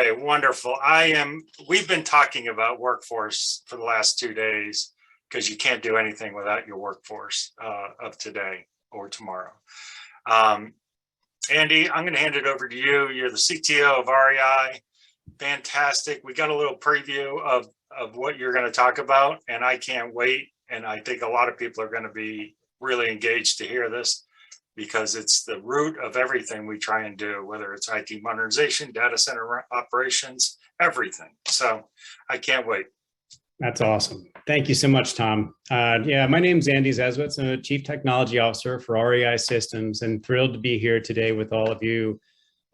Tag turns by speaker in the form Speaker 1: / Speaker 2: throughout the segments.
Speaker 1: Okay, wonderful. We've been talking about workforce for the last 2 days because you can't do anything without your workforce of today or tomorrow. Andy, I'm going to hand it over to you. You're the CTO of REI. Fantastic. We got a little preview of what you're going to talk about, and I can't wait. And I think a lot of people are going to be really engaged to hear this because it's the root of everything we try and do, whether it's IT modernization, data center operations, everything. So I can't wait.
Speaker 2: That's awesome. Thank you so much, Tom. Yeah, my name is Andy Zeswitz. I'm a Chief Technology Officer for REI Systems and thrilled to be here today with all of you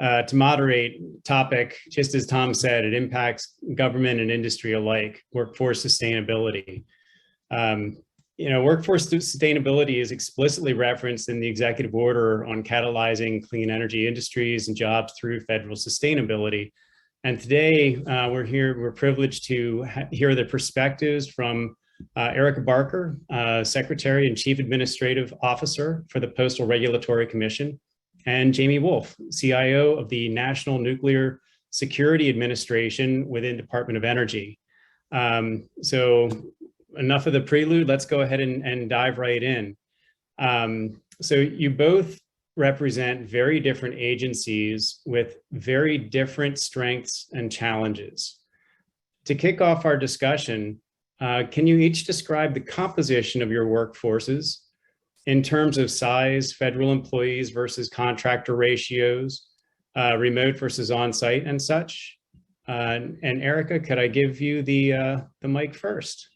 Speaker 2: to moderate topic. Just as Tom said, it impacts government and industry alike, workforce sustainability. Workforce sustainability is explicitly referenced in the executive order on catalyzing clean energy industries and jobs through federal sustainability. And today we're privileged to hear the perspectives from Erica Barker, Secretary and Chief Administrative Officer for the Postal Regulatory Commission, and Jamie Wolf, CIO of the National Nuclear Security Administration within Department of Energy. So enough of the prelude, let's go ahead and dive right in. So you both represent very different agencies with very different strengths and challenges. To kick off our discussion, can you each describe the composition of your workforces in terms of size, federal employees versus contractor ratios, remote versus on-site and such? And Erica, could I give you the mic first?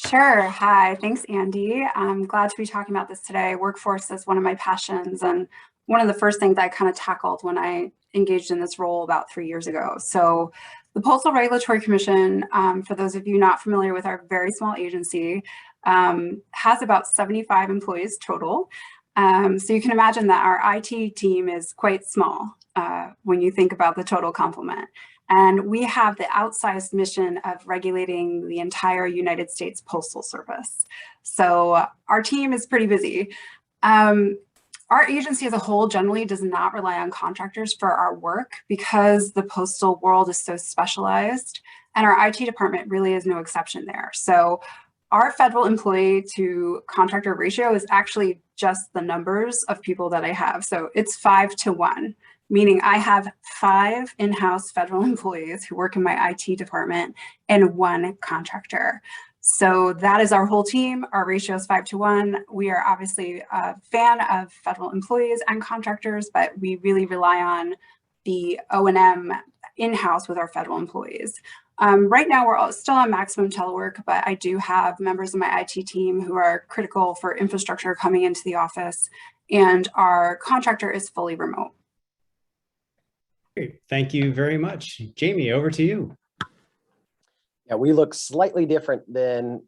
Speaker 3: Sure. Hi, thanks, Andy. I'm glad to be talking about this today. Workforce is one of my passions and one of the first things I kind of tackled when I engaged in this role about 3 years ago. So the Postal Regulatory Commission, for those of you not familiar with our very small agency, has about 75 employees total. So you can imagine that our IT team is quite small when you think about the total complement. And we have the outsized mission of regulating the entire United States Postal Service. So our team is pretty busy. Our agency as a whole generally does not rely on contractors for our work because the postal world is so specialized, and our IT department really is no exception there. So our federal employee to contractor ratio is actually just the numbers of people that I have. So it's 5 to 1. Meaning I have 5 in-house federal employees who work in my IT department and 1 contractor. So that is our whole team. Our ratio is 5 to 1. We are obviously a fan of federal employees and contractors, but we really rely on the O&M in-house with our federal employees. Right now, we're still on maximum telework, but I do have members of my IT team who are critical for infrastructure coming into the office, and our contractor is fully remote.
Speaker 2: Great. Thank you very much. Jamie, over to you.
Speaker 4: Yeah, we look slightly different than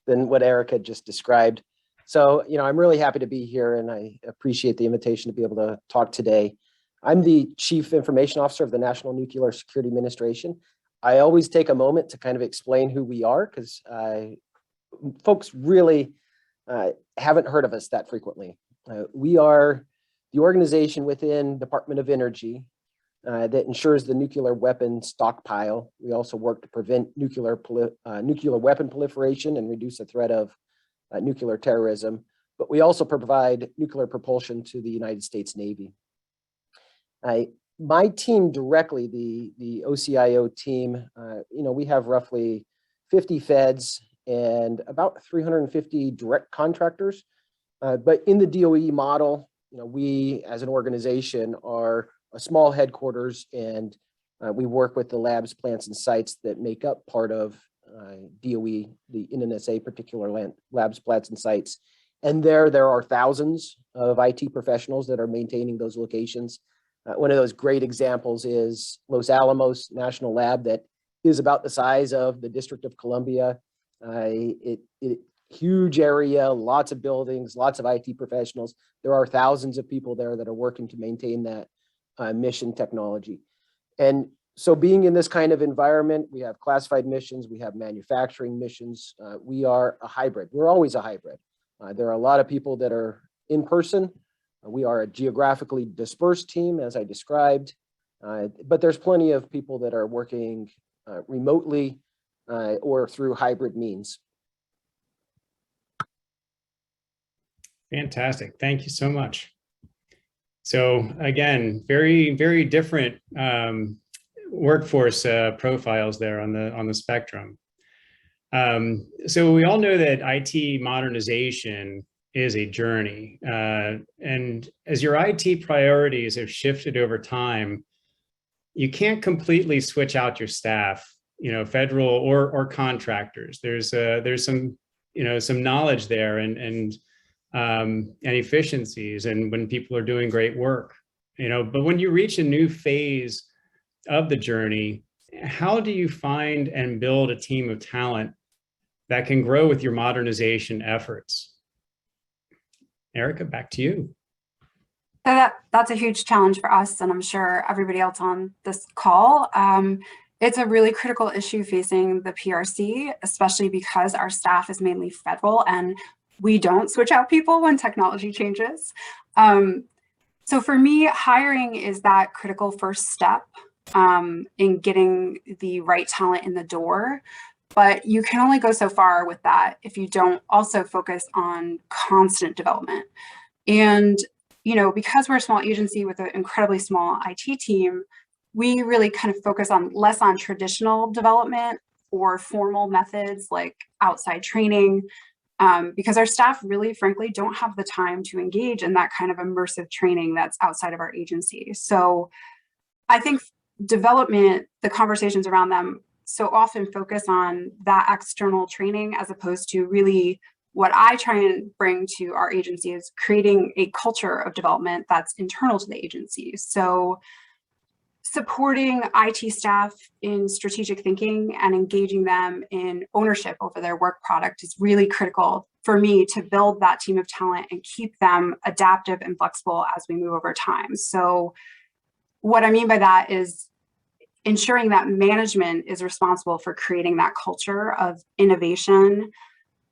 Speaker 4: what Erica just described. So, I'm really happy to be here and I appreciate the invitation to be able to talk today. I'm the Chief Information Officer of the National Nuclear Security Administration. I always take a moment to kind of explain who we are because folks really haven't heard of us that frequently. We are the organization within Department of Energy that ensures the nuclear weapon stockpile. We also work to prevent nuclear weapon proliferation and reduce the threat of nuclear terrorism. But we also provide nuclear propulsion to the United States Navy. My team directly, the OCIO team, we have roughly 50 feds and about 350 direct contractors. But in the DOE model, we as an organization are a small headquarters, and we work with the labs, plants, and sites that make up part of DOE, the NNSA particular labs, plants, and sites. And there are thousands of IT professionals that are maintaining those locations. One of those great examples is Los Alamos National Lab that is about the size of the District of Columbia. Huge area, lots of buildings, lots of IT professionals. There are thousands of people there that are working to maintain that mission technology. And so being in this kind of environment, we have classified missions, we have manufacturing missions. We are a hybrid. We're always a hybrid. There are a lot of people that are in person. We are a geographically dispersed team, as I described. But there's plenty of people that are working remotely or through hybrid means.
Speaker 2: Fantastic. Thank you so much. So again, very, very different workforce profiles there on the spectrum. So we all know that IT modernization is a journey. And as your IT priorities have shifted over time, you can't completely switch out your staff, federal or contractors. There's some, some knowledge there and efficiencies, and when people are doing great work, but when you reach a new phase of the journey, how do you find and build a team of talent that can grow with your modernization efforts? Erica, back to you.
Speaker 3: That's a huge challenge for us, and I'm sure everybody else on this call. It's a really critical issue facing the PRC, especially because our staff is mainly federal and we don't switch out people when technology changes. So for me, hiring is that critical first step in getting the right talent in the door. But you can only go so far with that if you don't also focus on constant development. And, because we're a small agency with an incredibly small IT team, we really kind of focus on less on traditional development or formal methods like outside training, because our staff really, frankly, don't have the time to engage in that kind of immersive training that's outside of our agency. So I think development, the conversations around them so often focus on that external training as opposed to really what I try and bring to our agency is creating a culture of development that's internal to the agency. So supporting IT staff in strategic thinking and engaging them in ownership over their work product is really critical for me to build that team of talent and keep them adaptive and flexible as we move over time. So what I mean by that is ensuring that management is responsible for creating that culture of innovation,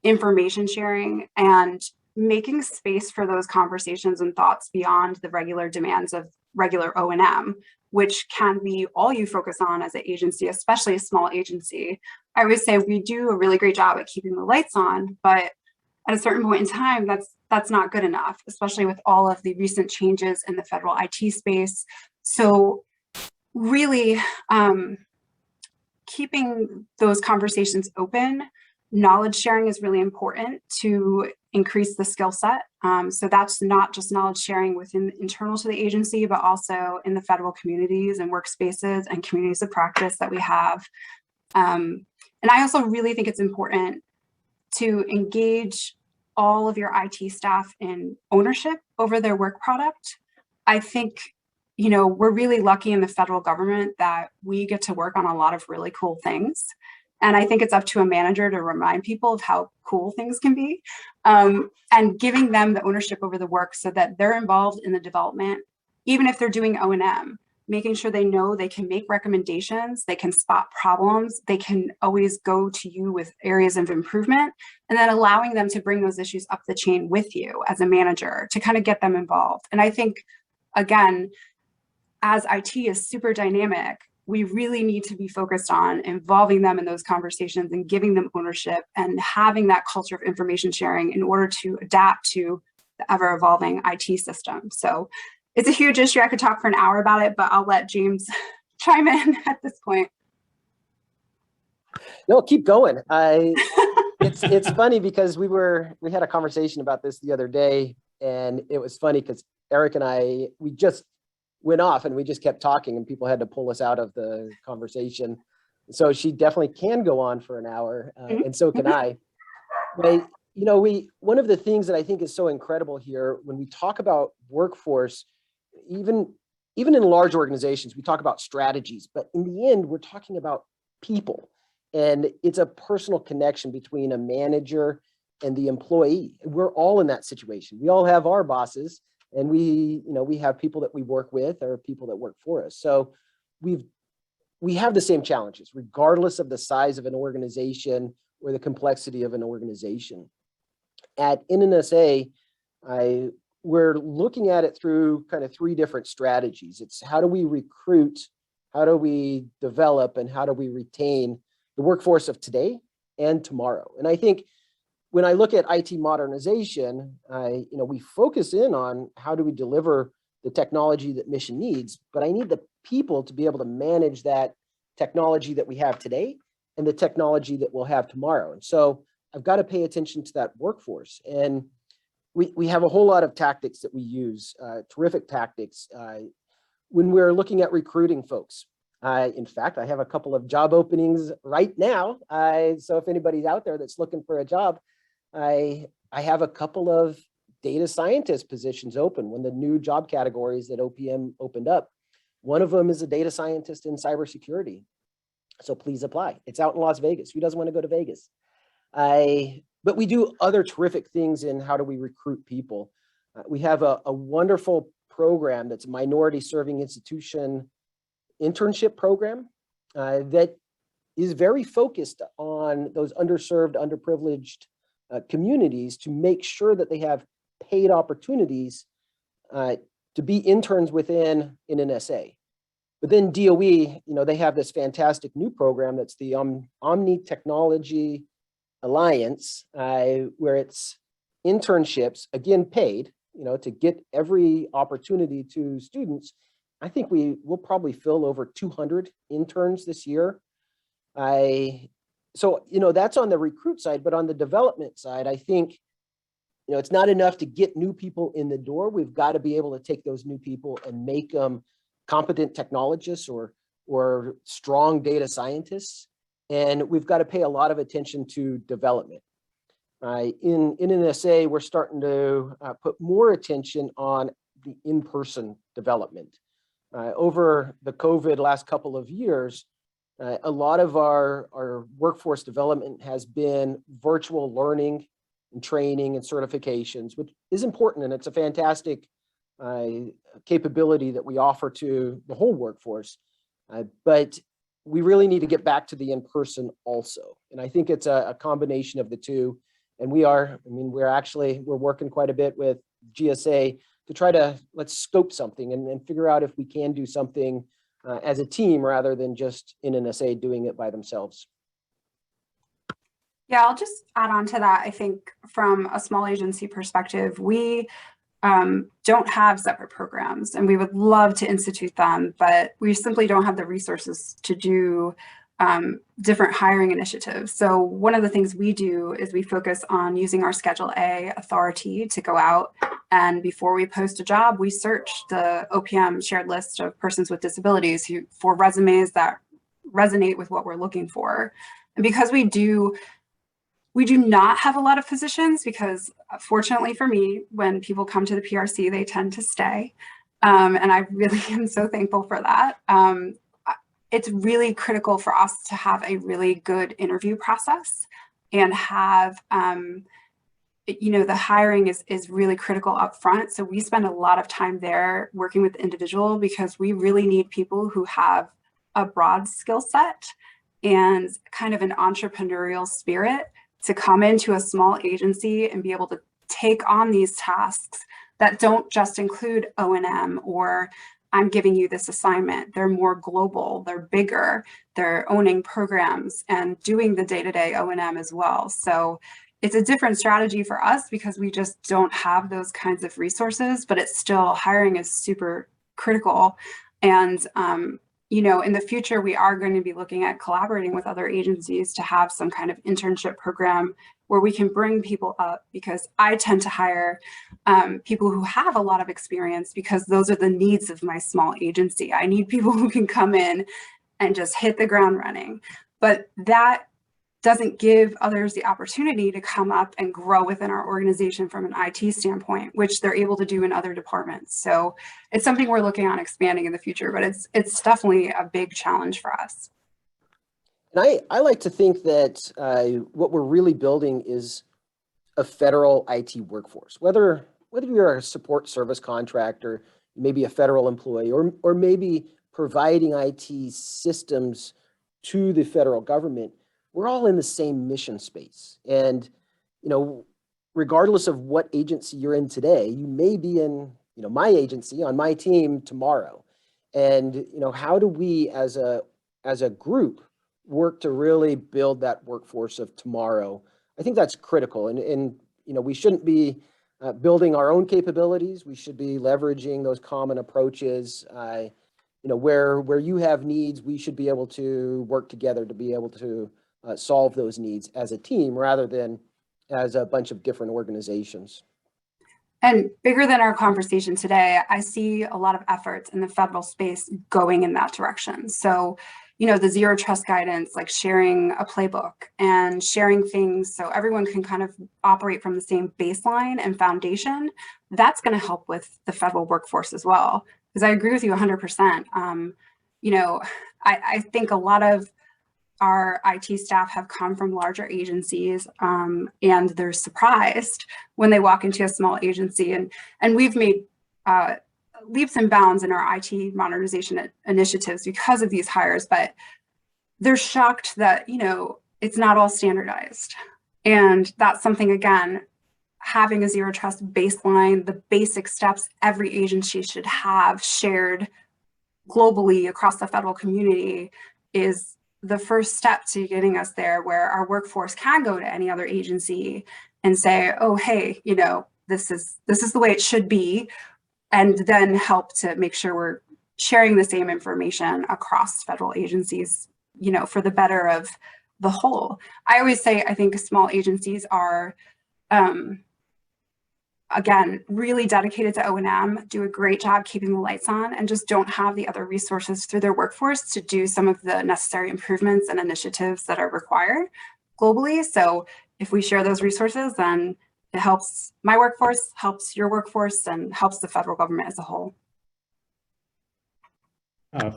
Speaker 3: information sharing, and making space for those conversations and thoughts beyond the regular demands of regular O&M, which can be all you focus on as an agency, especially a small agency. I would say we do a really great job at keeping the lights on, but at a certain point in time, that's not good enough, especially with all of the recent changes in the federal IT space. So really keeping those conversations open. Knowledge sharing is really important to increase the skill set. So that's not just knowledge sharing within internal to the agency, but also in the federal communities and workspaces and communities of practice that we have. And I also really think it's important to engage all of your IT staff in ownership over their work product. I think we're really lucky in the federal government that we get to work on a lot of really cool things. And I think it's up to a manager to remind people of how cool things can be, and giving them the ownership over the work so that they're involved in the development, even if they're doing O&M, making sure they know they can make recommendations, they can spot problems, they can always go to you with areas of improvement, and then allowing them to bring those issues up the chain with you as a manager to kind of get them involved. And I think, again, as IT is super dynamic, we really need to be focused on involving them in those conversations and giving them ownership and having that culture of information sharing in order to adapt to the ever-evolving IT system. So it's a huge issue. I could talk for an hour about it, but I'll let James chime in at this point.
Speaker 4: No, keep going. It's funny because we had a conversation about this the other day, and it was funny because Eric and we just went off and we just kept talking and people had to pull us out of the conversation. So she definitely can go on for an hour, and so can I. But, one of the things that I think is so incredible here when we talk about workforce, even in large organizations, we talk about strategies, but in the end, we're talking about people. And it's a personal connection between a manager and the employee. We're all in that situation. We all have our bosses, and we have people that we work with or people that work for us. So we have the same challenges, regardless of the size of an organization or the complexity of an organization. At NNSA, we're looking at it through kind of three different strategies. It's how do we recruit, how do we develop, and how do we retain the workforce of today and tomorrow? And I think when I look at IT modernization, we focus in on how do we deliver the technology that mission needs, but I need the people to be able to manage that technology that we have today and the technology that we'll have tomorrow. And so I've got to pay attention to that workforce. And we have a whole lot of tactics that we use, terrific tactics, when we're looking at recruiting folks. In fact, I have a couple of job openings right now. So if anybody's out there that's looking for a job, I have a couple of data scientist positions open when the new job categories that OPM opened up. One of them is a data scientist in cybersecurity. So please apply. It's out in Las Vegas. Who doesn't want to go to Vegas? But we do other terrific things in how do we recruit people. We have a wonderful program that's a minority serving institution internship program that is very focused on those underserved, underprivileged communities to make sure that they have paid opportunities to be interns within an NSA. But then DOE, they have this fantastic new program that's the Omni Technology Alliance, where it's internships, again, paid, to get every opportunity to students. I think we will probably fill over 200 interns this year. So, that's on the recruit side, but on the development side, I think, it's not enough to get new people in the door. We've got to be able to take those new people and make them competent technologists or strong data scientists. And we've got to pay a lot of attention to development. In NSA, we're starting to put more attention on the in-person development. Over the COVID last couple of years, a lot of our workforce development has been virtual learning and training and certifications, which is important, and it's a fantastic capability that we offer to the whole workforce. But we really need to get back to the in-person also. And I think it's a combination of the two. And we're working quite a bit with GSA to try to let's scope something and figure out if we can do something as a team rather than just in NSA doing it by themselves.
Speaker 3: Yeah, I'll just add on to that. I think from a small agency perspective, we don't have separate programs, and we would love to institute them, but we simply don't have the resources to do different hiring initiatives. So one of the things we do is we focus on using our Schedule A authority to go out, and before we post a job, we search the OPM shared list of persons with disabilities for resumes that resonate with what we're looking for. And because we do not have a lot of positions, because fortunately for me, when people come to the PRC, they tend to stay. And I really am so thankful for that. It's really critical for us to have a really good interview process and have, the hiring is really critical up front. So we spend a lot of time there working with the individual, because we really need people who have a broad skill set and kind of an entrepreneurial spirit to come into a small agency and be able to take on these tasks that don't just include O&M or I'm giving you this assignment. They're more global, they're bigger, they're owning programs and doing the day-to-day O&M as well. So it's a different strategy for us because we just don't have those kinds of resources, but it's still, hiring is super critical. And in the future, we are going to be looking at collaborating with other agencies to have some kind of internship program where we can bring people up, because I tend to hire people who have a lot of experience, because those are the needs of my small agency. I need people who can come in and just hit the ground running. But that doesn't give others the opportunity to come up and grow within our organization from an IT standpoint, which they're able to do in other departments. So it's something we're looking on expanding in the future, but it's definitely a big challenge for us.
Speaker 4: And I like to think that what we're really building is a federal IT workforce, whether you're a support service contractor, maybe a federal employee, or maybe providing IT systems to the federal government. We're all in the same mission space. And, regardless of what agency you're in today, you may be in, my agency on my team tomorrow. And, how do we as a group work to really build that workforce of tomorrow? I think that's critical. And we shouldn't be building our own capabilities. We should be leveraging those common approaches. Where you have needs, we should be able to work together to be able to solve those needs as a team rather than as a bunch of different organizations.
Speaker 3: And bigger than our conversation today, I see a lot of efforts in the federal space going in that direction. So, the zero trust guidance, like sharing a playbook and sharing things so everyone can kind of operate from the same baseline and foundation, that's going to help with the federal workforce as well. Because I agree with you 100%. I think a lot of our IT staff have come from larger agencies, and they're surprised when they walk into a small agency. And we've made leaps and bounds in our IT modernization initiatives because of these hires, but they're shocked that, it's not all standardized. And that's something, again, having a zero trust baseline, the basic steps every agency should have shared globally across the federal community is the first step to getting us there, where our workforce can go to any other agency and say, oh, hey, this is the way it should be, and then help to make sure we're sharing the same information across federal agencies, for the better of the whole. I always say, I think small agencies are, again, really dedicated to O&M, do a great job keeping the lights on, and just don't have the other resources through their workforce to do some of the necessary improvements and initiatives that are required globally. So if we share those resources, then it helps my workforce, helps your workforce, and helps the federal government as a whole.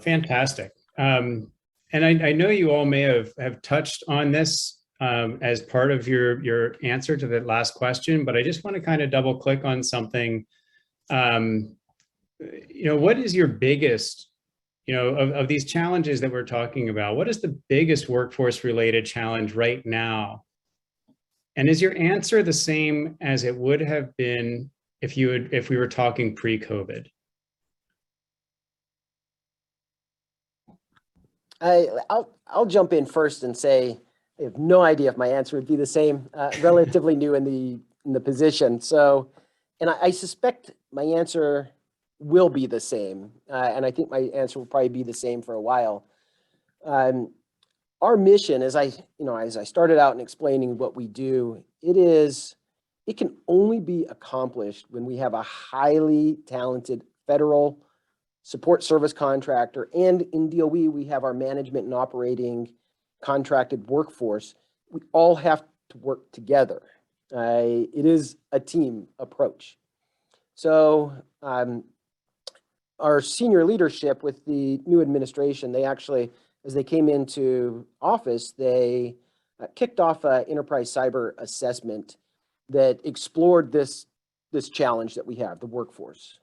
Speaker 2: Fantastic. And I know you all may have touched on this as part of your answer to the last question, but I just want to kind of double click on something. What is your biggest, of these challenges that we're talking about, what is the biggest workforce related challenge right now? And is your answer the same as it would have been if we were talking pre-COVID?
Speaker 4: I'll jump in first and say I have no idea if my answer would be the same. Relatively new in the position, so, and I suspect my answer will be the same, and I think my answer will probably be the same for a while. Our mission, as I started out in explaining what we do, it can only be accomplished when we have a highly talented federal support service contractor, and in DOE, we have our management and operating contracted workforce. We all have to work together. It is a team approach. So our senior leadership with the new administration, they actually, as they came into office, they kicked off an enterprise cyber assessment that explored this challenge that we have, the workforce.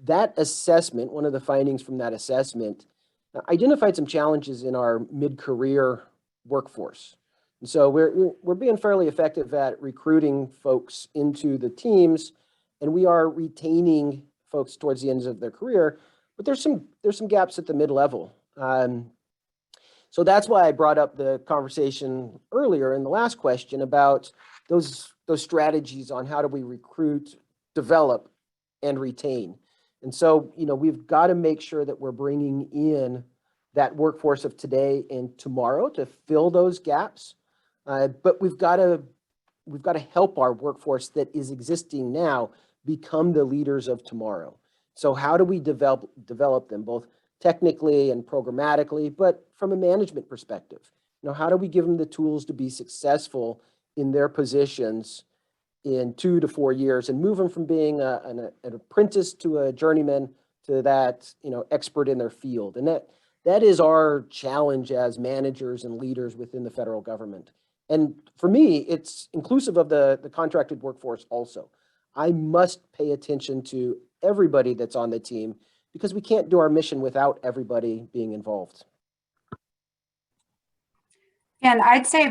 Speaker 4: That assessment, one of the findings from that assessment, identified some challenges in our mid-career workforce. And so we're being fairly effective at recruiting folks into the teams, and we are retaining folks towards the ends of their career, but there's some gaps at the mid-level. So that's why I brought up the conversation earlier in the last question about those strategies on how do we recruit, develop, and retain. And so, we've got to make sure that we're bringing in that workforce of today and tomorrow to fill those gaps. But we've got to help our workforce that is existing now become the leaders of tomorrow. So how do we develop them both technically and programmatically, but from a management perspective? How do we give them the tools to be successful in their positions in 2 to 4 years and move them from being an apprentice to a journeyman to that, expert in their field? And that is our challenge as managers and leaders within the federal government. And for me, it's inclusive of the contracted workforce also. I must pay attention to everybody that's on the team because we can't do our mission without everybody being involved.
Speaker 3: And I'd say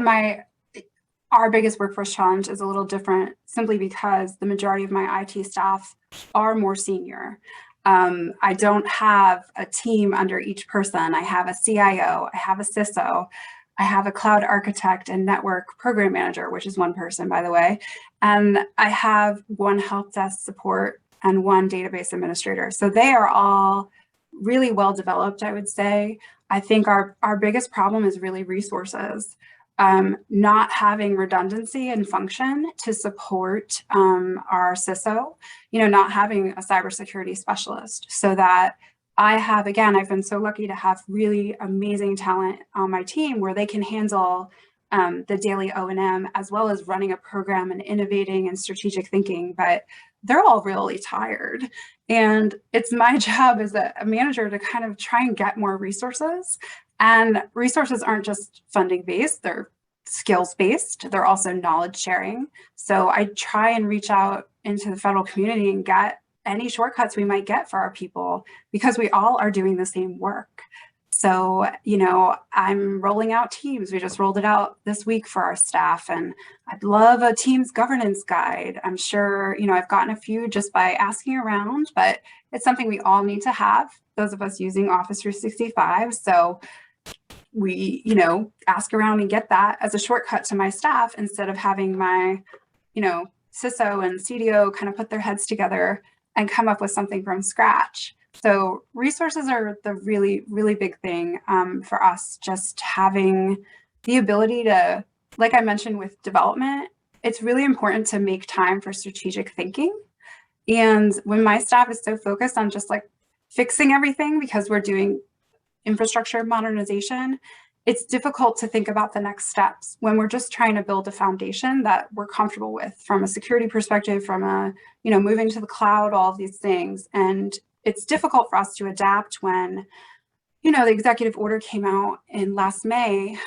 Speaker 3: our biggest workforce challenge is a little different simply because the majority of my IT staff are more senior. I don't have a team under each person. I have a CIO, I have a CISO, I have a cloud architect and network program manager, which is one person, by the way. And I have one help desk support and one database administrator. So they are all really well developed, I would say. I think our biggest problem is really resources. Not having redundancy and function to support our CISO, not having a cybersecurity specialist, so that I've been so lucky to have really amazing talent on my team where they can handle the daily O&M as well as running a program and innovating and strategic thinking, but they're all really tired. And it's my job as a manager to kind of try and get more resources. And resources aren't just funding based, they're skills based, they're also knowledge sharing. So I try and reach out into the federal community and get any shortcuts we might get for our people because we all are doing the same work. So, I'm rolling out Teams. We just rolled it out this week for our staff, and I'd love a Teams governance guide. I'm sure, I've gotten a few just by asking around, but it's something we all need to have, those of us using Office 365. So we, ask around and get that as a shortcut to my staff instead of having my, CISO and CDO kind of put their heads together and come up with something from scratch. So resources are the really, really big thing for us, just having the ability to, like I mentioned with development, it's really important to make time for strategic thinking. And when my staff is so focused on just like fixing everything because we're doing infrastructure modernization, it's difficult to think about the next steps when we're just trying to build a foundation that we're comfortable with from a security perspective, from a, moving to the cloud, all of these things. And it's difficult for us to adapt when, the executive order came out in last May.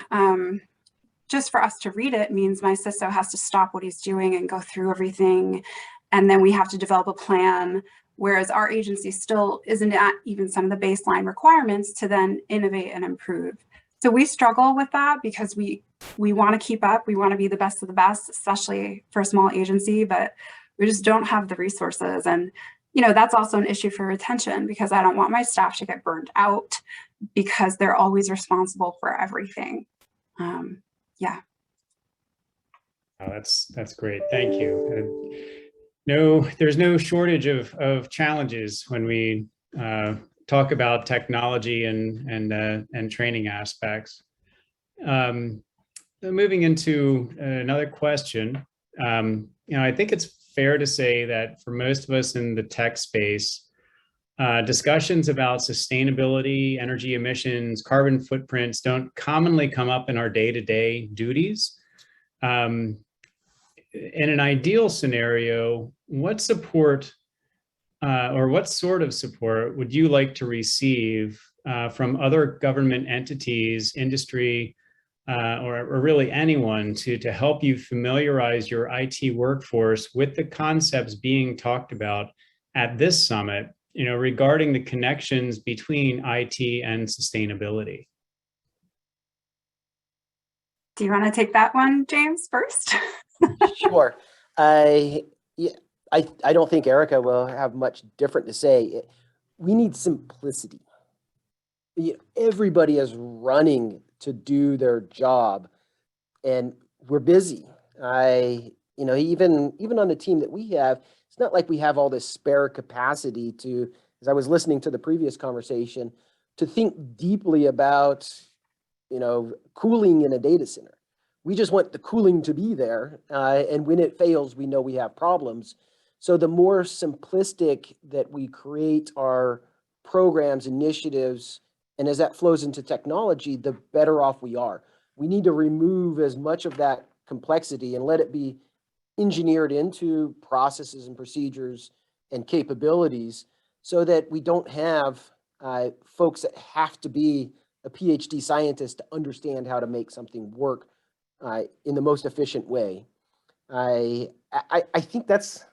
Speaker 3: Just for us to read it means my CISO has to stop what he's doing and go through everything. And then we have to develop a plan, whereas our agency still isn't at even some of the baseline requirements to then innovate and improve. So we struggle with that because we want to keep up. We want to be the best of the best, especially for a small agency, but we just don't have the resources. And, that's also an issue for retention because I don't want my staff to get burned out because they're always responsible for everything. Yeah.
Speaker 2: Oh, that's great. Thank you. There's no shortage of challenges when we talk about technology and training aspects. Moving into another question, I think it's fair to say that for most of us in the tech space, discussions about sustainability, energy emissions, carbon footprints don't commonly come up in our day-to-day duties. In an ideal scenario, what support or what sort of support would you like to receive from other government entities, industry, or really anyone to help you familiarize your IT workforce with the concepts being talked about at this summit, regarding the connections between IT and sustainability?
Speaker 3: Do you want to take that one, James, first?
Speaker 4: Sure. I don't think Erica will have much different to say. We need simplicity. Everybody is running to do their job, and we're busy. Even on the team that we have, it's not like we have all this spare capacity to, as I was listening to the previous conversation, to think deeply about, cooling in a data center. We just want the cooling to be there. And when it fails, we know we have problems. So the more simplistic that we create our programs, initiatives, and as that flows into technology, the better off we are. We need to remove as much of that complexity and let it be engineered into processes and procedures and capabilities so that we don't have folks that have to be a PhD scientist to understand how to make something work in the most efficient way. I think that's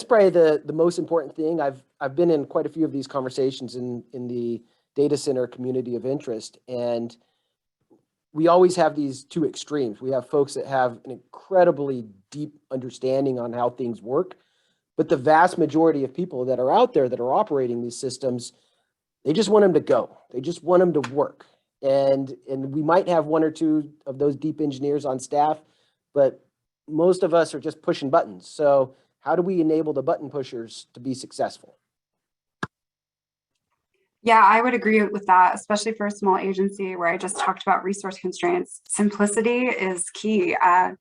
Speaker 4: probably the most important thing. I've been in quite a few of these conversations in the data center community of interest, and we always have these two extremes. We have folks that have an incredibly deep understanding on how things work, but the vast majority of people that are out there that are operating these systems, they just want them to go. They just want them to work. And we might have one or two of those deep engineers on staff, but most of us are just pushing buttons. So how do we enable the button pushers to be successful?
Speaker 3: Yeah, I would agree with that, especially for a small agency where I just talked about resource constraints. Simplicity is key. A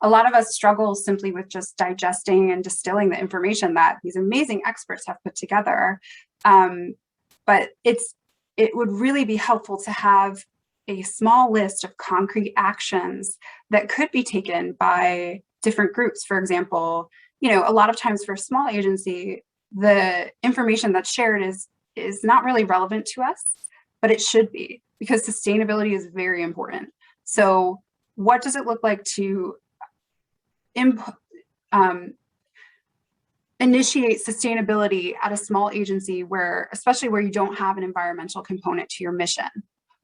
Speaker 3: lot of us struggle simply with just digesting and distilling the information that these amazing experts have put together. But it would really be helpful to have a small list of concrete actions that could be taken by different groups. For example, a lot of times for a small agency, the information that's shared is not really relevant to us, but it should be, because sustainability is very important. So what does it look like to initiate sustainability at a small agency especially where you don't have an environmental component to your mission?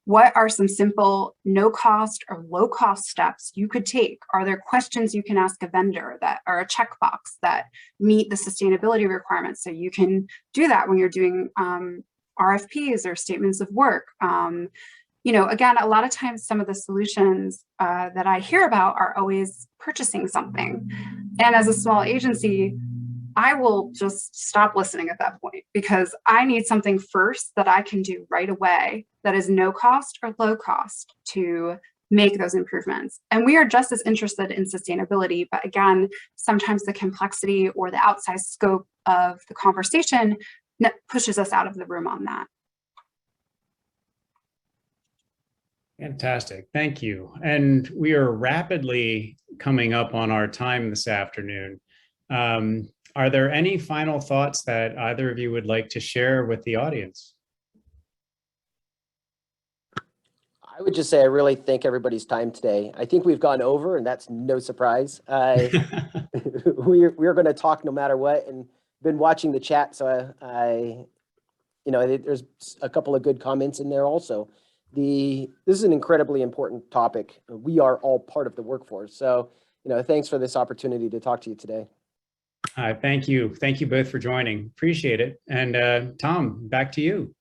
Speaker 3: What are some simple no cost or low cost steps you could take? Are there questions you can ask a vendor that are a checkbox that meet the sustainability requirements? So you can do that when you're doing RFPs or statements of work. Again, a lot of times some of the solutions that I hear about are always purchasing something. And as a small agency, I will just stop listening at that point, because I need something first that I can do right away that is no cost or low cost to make those improvements. And we are just as interested in sustainability, but again, sometimes the complexity or the outsized scope of the conversation pushes us out of the room on that.
Speaker 2: Fantastic. Thank you. And we are rapidly coming up on our time this afternoon. Are there any final thoughts that either of you would like to share with the audience?
Speaker 4: I would just say I really thank everybody's time today. I think we've gone over, and that's no surprise. We're going to talk no matter what, and been watching the chat, so there's a couple of good comments in there also. This is an incredibly important topic. We are all part of the workforce, so thanks for this opportunity to talk to you today.
Speaker 2: Thank you. Thank you both for joining. Appreciate it. And Tom, back to you.